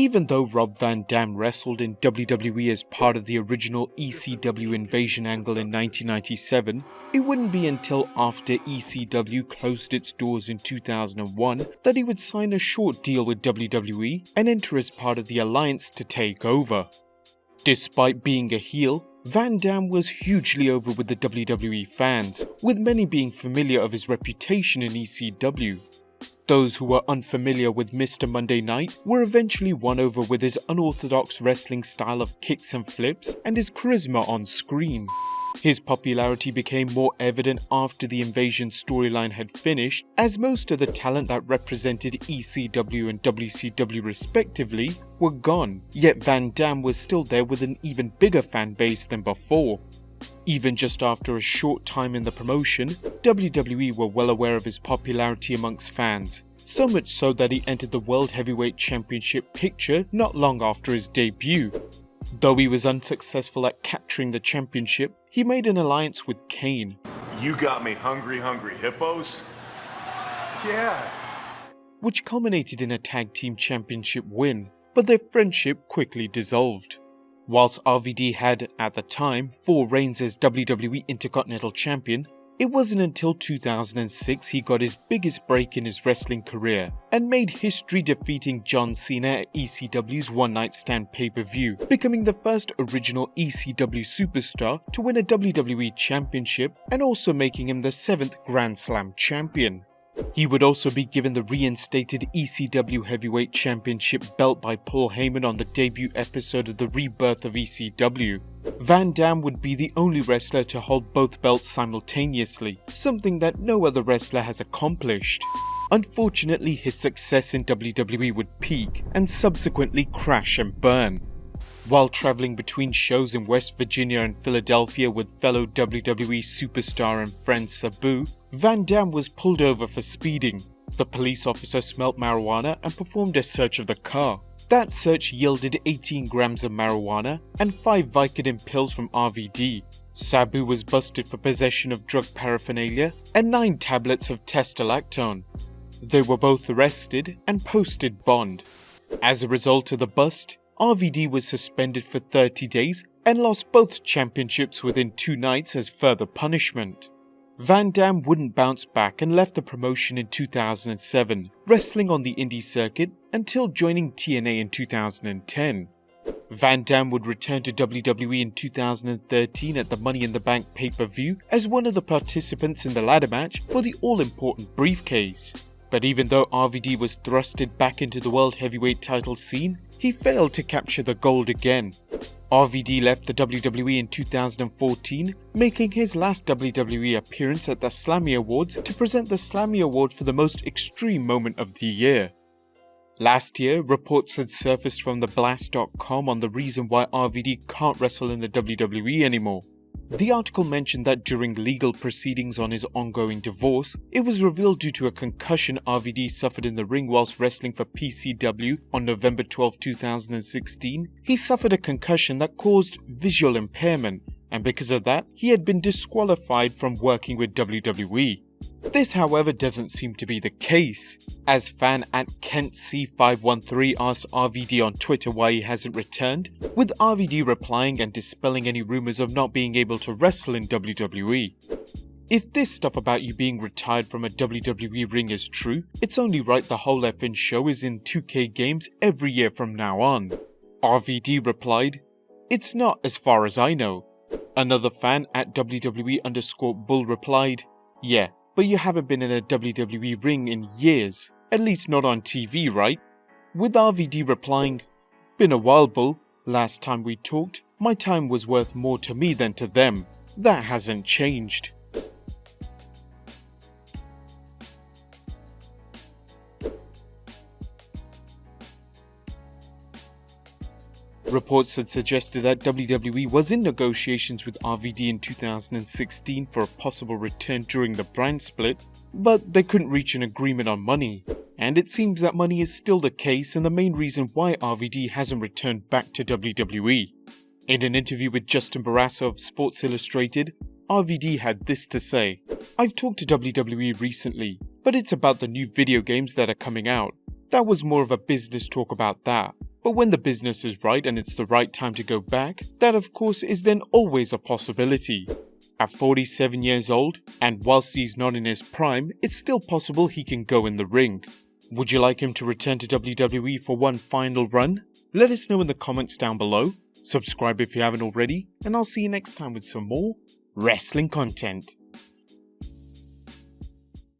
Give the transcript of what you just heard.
Even though Rob Van Dam wrestled in WWE as part of the original ECW Invasion angle in 1997, it wouldn't be until after ECW closed its doors in 2001 that he would sign a short deal with WWE and enter as part of the alliance to take over. Despite being a heel, Van Dam was hugely over with the WWE fans, with many being familiar of his reputation in ECW. Those who were unfamiliar with Mr. Monday Night were eventually won over with his unorthodox wrestling style of kicks and flips and his charisma on screen. His popularity became more evident after the Invasion storyline had finished, as most of the talent that represented ECW and WCW respectively were gone, yet Van Dam was still there with an even bigger fan base than before. Even just after a short time in the promotion, WWE were well aware of his popularity amongst fans, so much so that he entered the World Heavyweight Championship picture not long after his debut. Though he was unsuccessful at capturing the championship, he made an alliance with Kane. You got me hungry hippos? Yeah. Which culminated in a tag team championship win, but their friendship quickly dissolved. Whilst RVD had, at the time, 4 reigns as WWE Intercontinental Champion, it wasn't until 2006 he got his biggest break in his wrestling career and made history defeating John Cena at ECW's One Night Stand pay-per-view, becoming the first original ECW superstar to win a WWE Championship and also making him the 7th Grand Slam champion. He would also be given the reinstated ECW Heavyweight Championship belt by Paul Heyman on the debut episode of The Rebirth of ECW. Van Dam would be the only wrestler to hold both belts simultaneously, something that no other wrestler has accomplished. Unfortunately, his success in WWE would peak and subsequently crash and burn. While traveling between shows in West Virginia and Philadelphia with fellow WWE superstar and friend Sabu, Van Dam was pulled over for speeding. The police officer smelt marijuana and performed a search of the car. That search yielded 18 grams of marijuana and 5 Vicodin pills from RVD. Sabu was busted for possession of drug paraphernalia and 9 tablets of testosterone. They were both arrested and posted bond. As a result of the bust, RVD was suspended for 30 days and lost both championships within 2 nights as further punishment. Van Dam wouldn't bounce back and left the promotion in 2007, wrestling on the indie circuit until joining TNA in 2010. Van Dam would return to WWE in 2013 at the Money in the Bank pay-per-view as one of the participants in the ladder match for the all-important briefcase. But even though RVD was thrusted back into the World Heavyweight title scene, he failed to capture the gold again. RVD left the WWE in 2014, making his last WWE appearance at the Slammy Awards to present the Slammy Award for the most extreme moment of the year. Last year, reports had surfaced from TheBlast.com on the reason why RVD can't wrestle in the WWE anymore. The article mentioned that during legal proceedings on his ongoing divorce, it was revealed due to a concussion RVD suffered in the ring whilst wrestling for PCW on November 12, 2016, he suffered a concussion that caused visual impairment, and because of that, he had been disqualified from working with WWE. This, however, doesn't seem to be the case, as fan at KentC513 asked RVD on Twitter why he hasn't returned, with RVD replying and dispelling any rumours of not being able to wrestle in WWE. If this stuff about you being retired from a WWE ring is true, it's only right the whole effing show is in 2K games every year from now on. RVD replied, "It's not as far as I know." Another fan at WWE_Bull replied, "Yeah, but you haven't been in a WWE ring in years, at least not on TV, right?" With RVD replying, "Been a while, Bull. Last time we talked, my time was worth more to me than to them. That hasn't changed." Reports had suggested that WWE was in negotiations with RVD in 2016 for a possible return during the brand split, but they couldn't reach an agreement on money. And it seems that money is still the case and the main reason why RVD hasn't returned back to WWE. In an interview with Justin Barrasso of Sports Illustrated, RVD had this to say, "I've talked to WWE recently, but it's about the new video games that are coming out. That was more of a business talk about that. But when the business is right and it's the right time to go back, that of course is then always a possibility. At 47 years old, and whilst he's not in his prime, it's still possible he can go in the ring. Would you like him to return to WWE for one final run? Let us know in the comments down below. Subscribe if you haven't already, and I'll see you next time with some more wrestling content.